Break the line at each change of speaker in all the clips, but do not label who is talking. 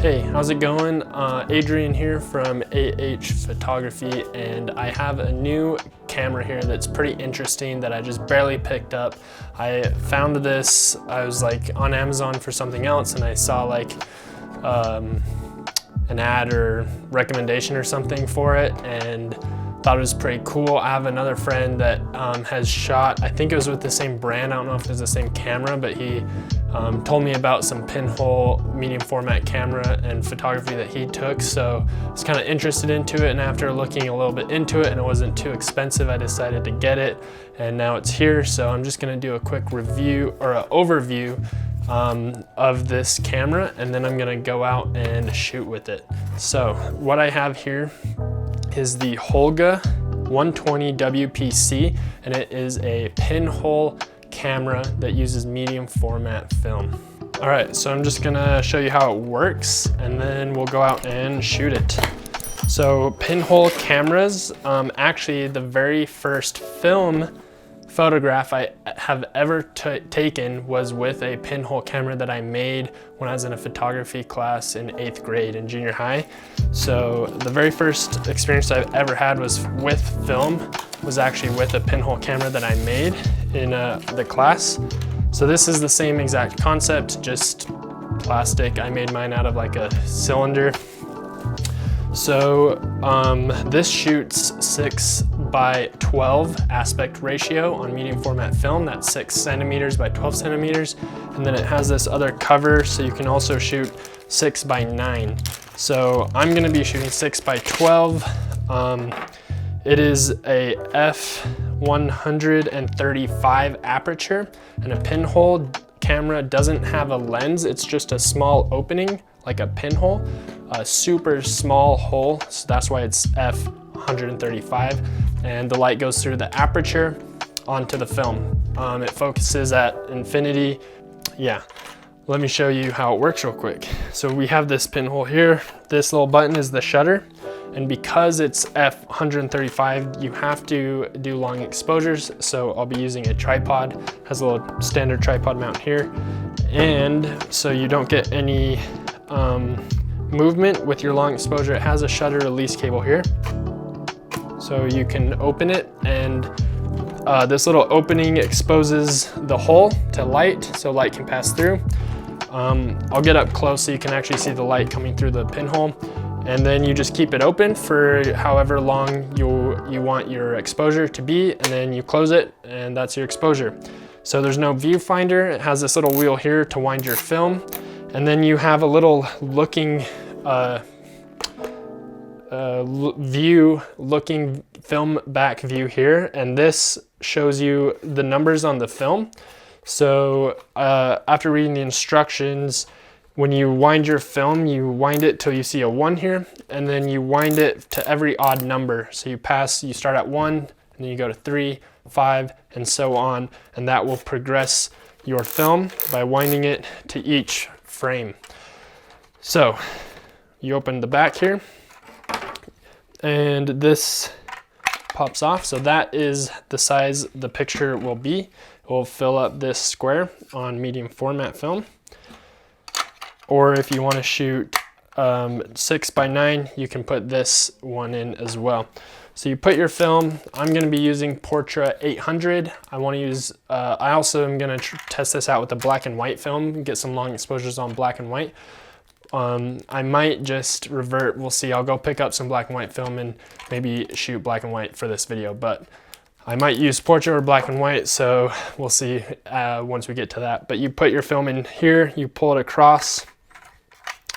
Hey, how's it going? Adrian here from AH Photography, and I have a new camera here that's pretty interesting that I just barely picked up. I found this, I was like on Amazon for something else, and I saw like an ad or recommendation or something for it and thought it was pretty cool. I have another friend that has shot, I think it was with the same brand, I don't know if it was the same camera, but he told me about some pinhole medium format camera and photography that he took, so I was kind of interested into it, and after looking a little bit into it and it wasn't too expensive, I decided to get it, and now it's here. So I'm just going to do a quick review or an overview of this camera, and then I'm going to go out and shoot with it. So what I have here is the Holga 120 WPC, and it is a pinhole camera that uses medium format film. All right, so I'm just gonna show you how it works, and then we'll go out and shoot it. So pinhole cameras, actually the very first film photograph I have ever taken was with a pinhole camera that I made when I was in a photography class in 8th grade in junior high. So the very first experience I've ever had was with film, was actually with a pinhole camera that I made in the class. So this is the same exact concept, just plastic. I made mine out of like a cylinder. So this shoots 6:12 aspect ratio on medium format film. That's 6 centimeters by 12 centimeters. And then it has this other cover, so you can also shoot 6:9. So I'm gonna be shooting 6:12. It is a f135 aperture, and a pinhole camera doesn't have a lens. It's just a small opening, like a pinhole, a super small hole. So that's why it's f135. And the light goes through the aperture onto the film. It focuses at infinity. Yeah, let me show you how it works real quick. So we have this pinhole here. This little button is the shutter. And because it's f135, you have to do long exposures. So I'll be using a tripod, has a little standard tripod mount here. And so you don't get any movement with your long exposure. It has a shutter release cable here. So you can open it, and this little opening exposes the hole to light, so light can pass through. I'll get up close so you can actually see the light coming through the pinhole. And then you just keep it open for however long you want your exposure to be, and then you close it, and that's your exposure. So there's no viewfinder. It has this little wheel here to wind your film, and then you have a little looking film back view here, and this shows you the numbers on the film. So after reading the instructions, when you wind your film, you wind it till you see a 1 here, and then you wind it to every odd number. So you start at 1, and then you go to 3, 5, and so on, and that will progress your film by winding it to each frame. So you open the back here, and this pops off. So that is the size the picture will be. It will fill up this square on medium format film. Or if you want to shoot 6:9, you can put this one in as well. So you put your film. I'm going to be using Portra 800. I want to use, I also am going to test this out with the black and white film, get some long exposures on black and white. I might just revert, we'll see. I'll go pick up some black and white film and maybe shoot black and white for this video, but I might use Portra or black and white, so we'll see once we get to that. But you put your film in here, you pull it across,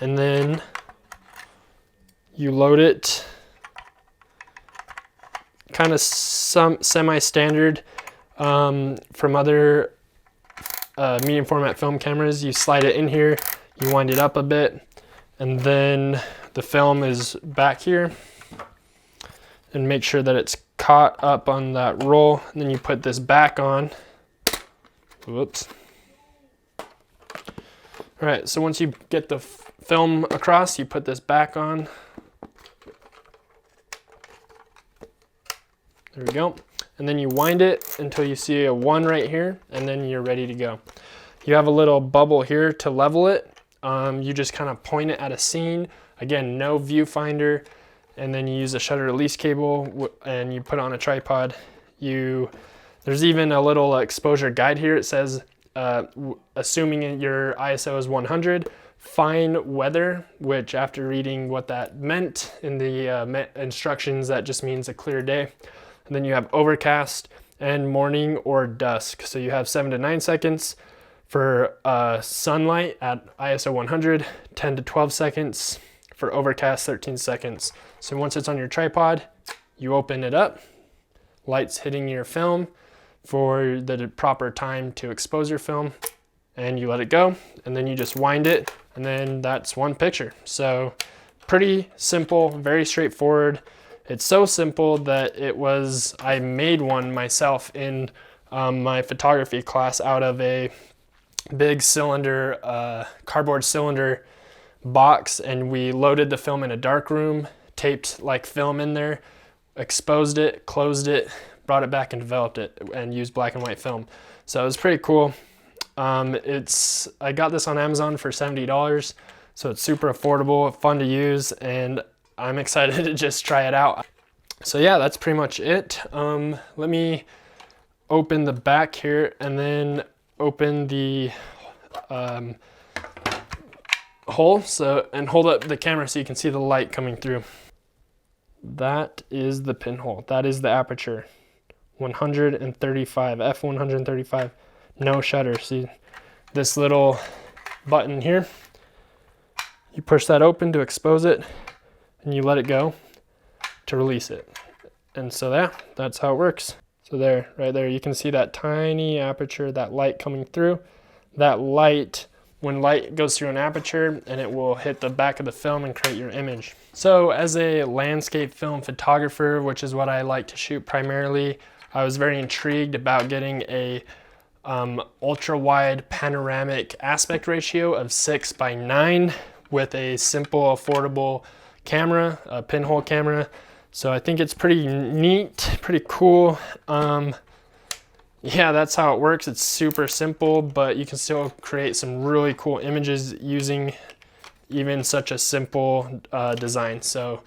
and then you load it. Kind of semi-standard from other medium format film cameras. You slide it in here, you wind it up a bit, and then the film is back here, and make sure that it's caught up on that roll, and then you put this back on. Whoops. All right, so once you get the film across, you put this back on. There we go. And then you wind it until you see a 1 right here, and then you're ready to go. You have a little bubble here to level it. You just kind of point it at a scene. Again, no viewfinder, and then you use a shutter release cable and you put it on a tripod. There's even a little exposure guide here. It says, assuming your ISO is 100, fine weather, which after reading what that meant in the instructions, that just means a clear day. And then you have overcast and morning or dusk. So you have 7 to 9 seconds for sunlight at ISO 100, 10 to 12 seconds for overcast, 13 seconds. So once it's on your tripod, you open it up, light's hitting your film for the proper time to expose your film, and you let it go, and then you just wind it, and then that's one picture. So pretty simple, very straightforward. It's so simple that I made one myself in my photography class out of a big cylinder, cardboard cylinder box, and we loaded the film in a dark room, taped like film in there, exposed it, closed it, brought it back and developed it, and used black and white film. So it was pretty cool. I got this on Amazon for $70, so it's super affordable, fun to use, and I'm excited to just try it out. So yeah, that's pretty much it. Let me open the back here and then open the hole, and hold up the camera so you can see the light coming through. That is the pinhole. That is the aperture. 135, f135, no shutter. See this little button here? You push that open to expose it, and you let it go to release it. And so that's how it works. So there, right there, you can see that tiny aperture, that light coming through. That light, when light goes through an aperture, and it will hit the back of the film and create your image. So as a landscape film photographer, which is what I like to shoot primarily, I was very intrigued about getting a ultra wide panoramic aspect ratio of 6:9 with a simple, affordable camera, a pinhole camera. So I think it's pretty neat, pretty cool. Yeah, that's how it works. It's super simple, but you can still create some really cool images using even such a simple design. So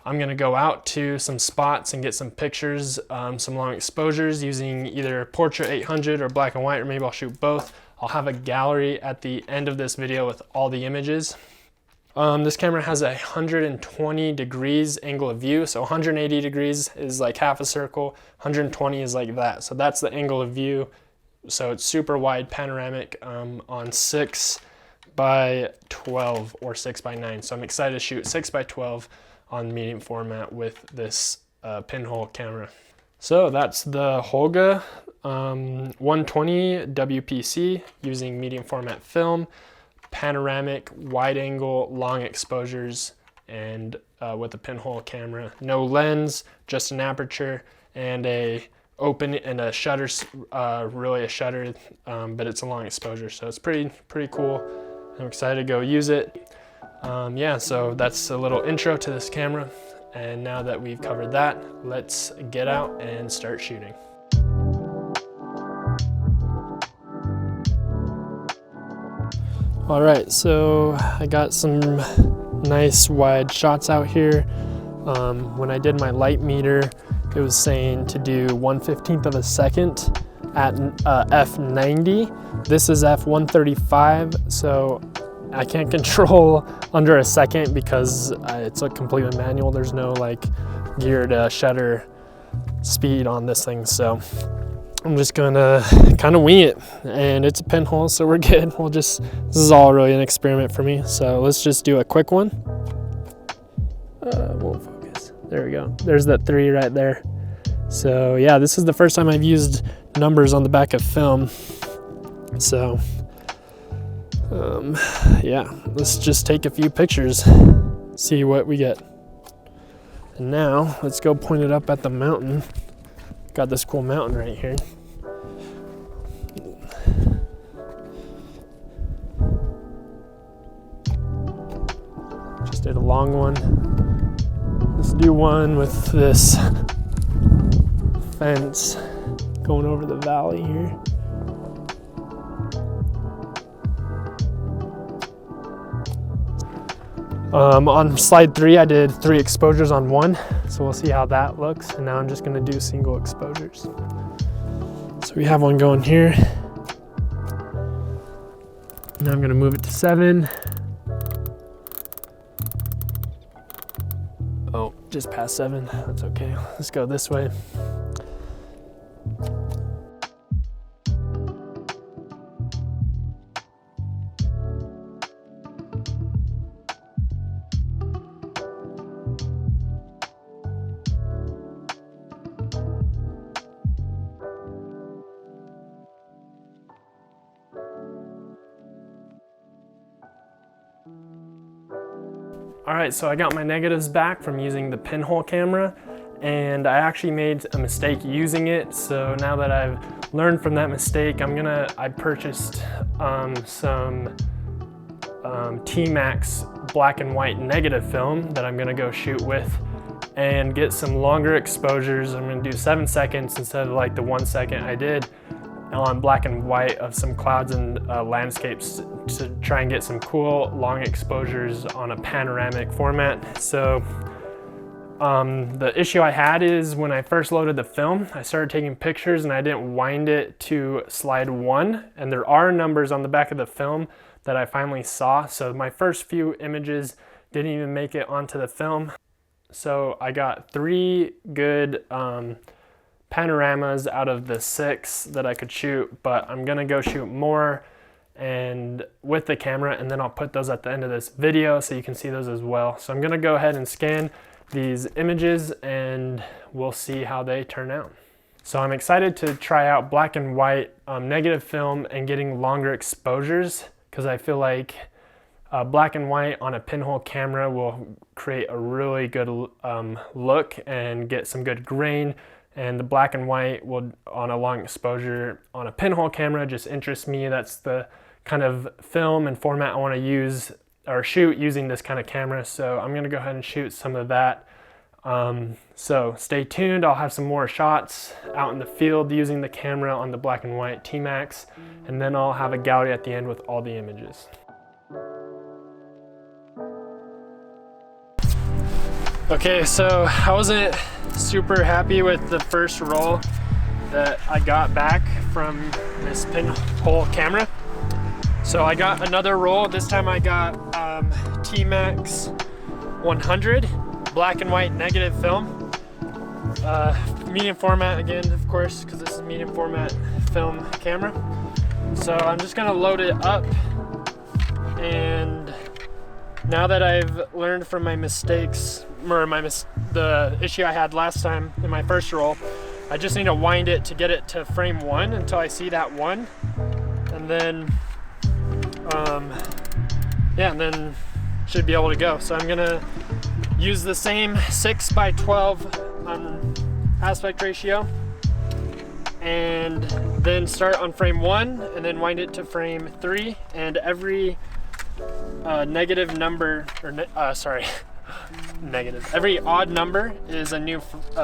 I'm gonna go out to some spots and get some pictures, some long exposures using either Portrait 800 or black and white, or maybe I'll shoot both. I'll have a gallery at the end of this video with all the images. This camera has a 120 degrees angle of view. So 180 degrees is like half a circle, 120 is like that. So that's the angle of view. So it's super wide panoramic on 6:12 or 6:9. So I'm excited to shoot 6:12 on medium format with this pinhole camera. So that's the Holga 120 WPC using medium format film, panoramic, wide angle, long exposures, and with a pinhole camera. No lens, just an aperture and a open and a shutter, really a shutter, but it's a long exposure. So it's pretty cool. I'm excited to go use it. Yeah, so that's a little intro to this camera. And now that we've covered that, let's get out and start shooting. All right, so I got some nice wide shots out here. When I did my light meter, it was saying to do 1/15 of a second at f90. This is f135, so I can't control under a second because it's a completely manual. There's no like geared shutter speed on this thing, so I'm just gonna kind of wing it, and it's a pinhole, so we're good. This is all really an experiment for me, so let's just do a quick one. Won't focus. There we go. There's that 3 right there. So yeah, this is the first time I've used numbers on the back of film. So yeah, let's just take a few pictures, see what we get. And now let's go point it up at the mountain. Got this cool mountain right here. Just did a long one. Let's do one with this fence going over the valley here. On slide 3, I did 3 exposures on 1, so we'll see how that looks. And now I'm just gonna do single exposures. So we have one going here. Now I'm gonna move it to 7. Oh, just past 7, that's okay. Let's go this way. All right, so I got my negatives back from using the pinhole camera, and I actually made a mistake using it. So now that I've learned from that mistake, I purchased some T-Max black and white negative film that I'm gonna go shoot with and get some longer exposures. I'm gonna do 7 seconds instead of like the 1 second I did on black and white of some clouds and landscapes to try and get some cool long exposures on a panoramic format. So the issue I had is when I first loaded the film, I started taking pictures and I didn't wind it to slide 1, and there are numbers on the back of the film that I finally saw. So my first few images didn't even make it onto the film. So I got 3 good panoramas out of the 6 that I could shoot, but I'm gonna go shoot more and with the camera, and then I'll put those at the end of this video so you can see those as well. So I'm gonna go ahead and scan these images and we'll see how they turn out. So I'm excited to try out black and white negative film and getting longer exposures, because I feel like black and white on a pinhole camera will create a really good look and get some good grain. And the black and white will, on a long exposure on a pinhole camera, just interests me. That's the kind of film and format I want to use or shoot using this kind of camera. So I'm gonna go ahead and shoot some of that. So stay tuned. I'll have some more shots out in the field using the camera on the black and white T-Max, and then I'll have a gallery at the end with all the images. Okay, so I wasn't super happy with the first roll that I got back from this pinhole camera. So I got another roll. This time I got T-Max 100 black and white negative film. Medium format again, of course, because this is medium format film camera. So I'm just gonna load it up, and now that I've learned from my mistakes, or the issue I had last time in my first roll, I just need to wind it to get it to frame 1 until I see that 1, and then yeah, and then should be able to go. So I'm gonna use the same 6:12 aspect ratio, and then start on frame 1 and then wind it to frame 3, and every negative number, or every odd number is a new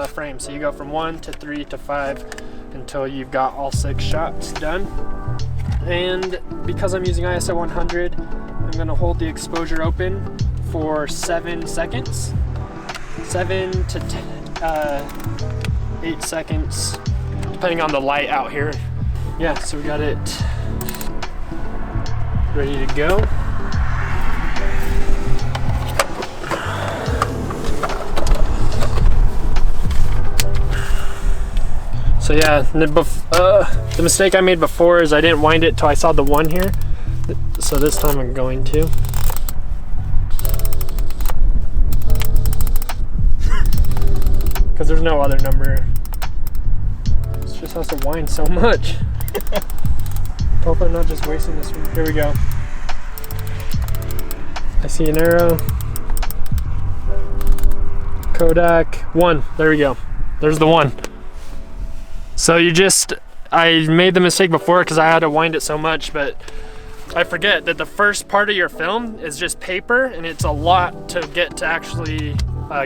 frame. So you go from 1 to 3 to 5 until you've got all 6 shots done. And because I'm using ISO 100, I'm gonna hold the exposure open for 7 seconds. 7 to 8 seconds, depending on the light out here. Yeah, so we got it ready to go. So yeah, the mistake I made before is I didn't wind it till I saw the 1 here. So this time I'm going to. Because there's no other number. It just has to wind so much. Hope I'm not just wasting this one. Here we go. I see an arrow. Kodak 1. There we go. There's the 1. So I made the mistake before because I had to wind it so much, but I forget that the first part of your film is just paper, and it's a lot to get to actually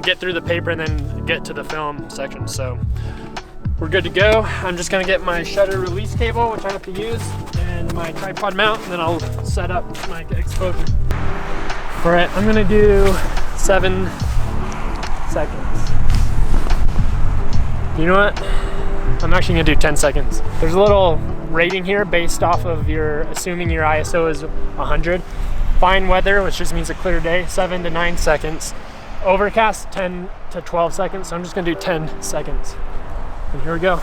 get through the paper and then get to the film section. So we're good to go. I'm just gonna get my shutter release cable, which I have to use, and my tripod mount, and then I'll set up my exposure. All right, I'm gonna do 7 seconds. You know what? I'm actually gonna do 10 seconds. There's a little rating here based off of assuming your ISO is 100. Fine weather, which just means a clear day, 7 to 9 seconds. Overcast, 10 to 12 seconds. So I'm just gonna do 10 seconds. And here we go.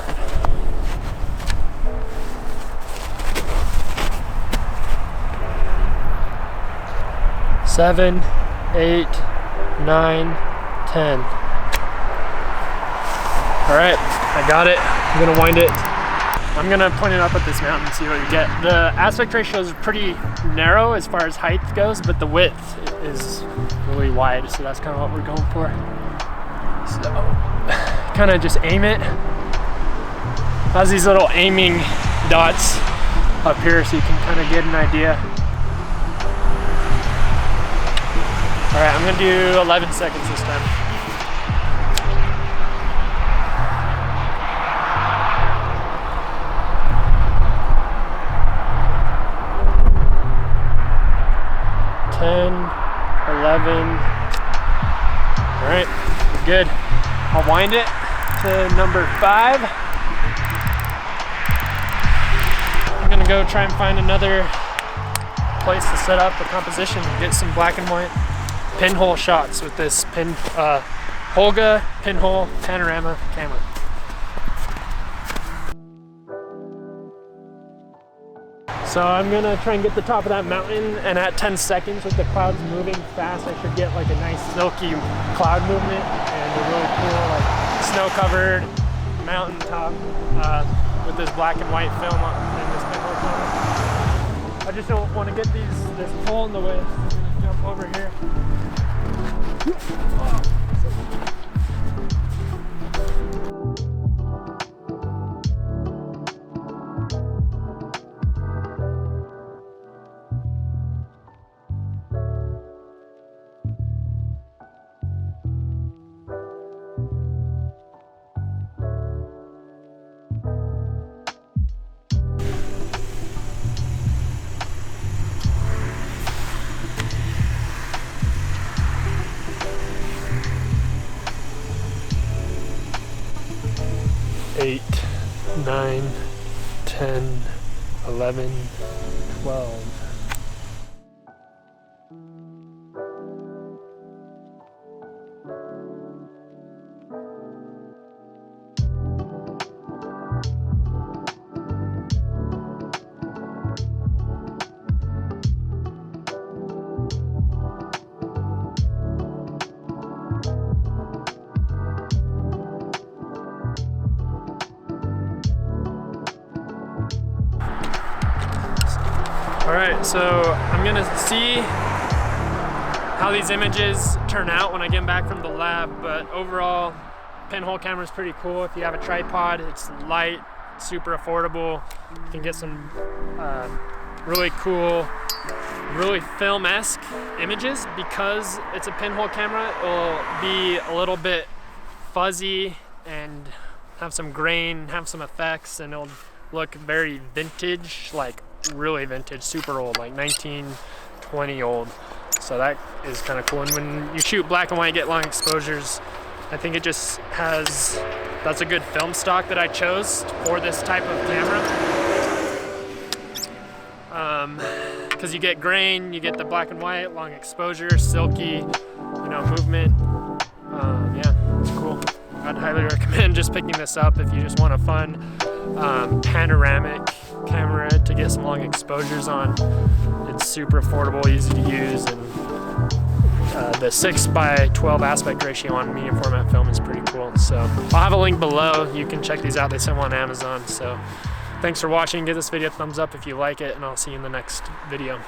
Seven, 8, 9, 10. All right, I got it. I'm gonna wind it. I'm gonna point it up at this mountain and see what you get. The aspect ratio is pretty narrow as far as height goes, but the width is really wide, so that's kind of what we're going for. So, kind of just aim it. It has these little aiming dots up here so you can kind of get an idea. All right, I'm gonna do 11 seconds this time. All right, we're good. I'll wind it to number 5. I'm gonna go try and find another place to set up a composition and get some black and white pinhole shots with this Holga pinhole panorama camera. So I'm gonna try and get the top of that mountain, and at 10 seconds with the clouds moving fast, I should get like a nice silky cloud movement and a really cool like snow-covered mountain top with this black and white film and this pinhole camera. I just don't want to get this pole in the way, so I'm gonna jump over here. Oh. 8, 9, 10, 11, 12. All right, so I'm gonna see how these images turn out when I get back from the lab, but overall, pinhole camera is pretty cool. If you have a tripod, it's light, super affordable. You can get some really cool, really film-esque images. Because it's a pinhole camera, it will be a little bit fuzzy and have some grain, have some effects, and it'll look very vintage, like really vintage, super old, like 1920 old. So that is kind of cool. And when you shoot black and white, get long exposures, I think it just has, that's a good film stock that I chose for this type of camera. Because you get grain, you get the black and white, long exposure, silky, you know, movement. Yeah, it's cool. I'd highly recommend just picking this up if you just want a fun panoramic camera to get some long exposures on. It's super affordable, easy to use, and the 6:12 aspect ratio on medium format film is pretty cool. So I'll have a link below. You can check these out. They sell them on Amazon. So thanks for watching. Give this video a thumbs up if you like it, and I'll see you in the next video.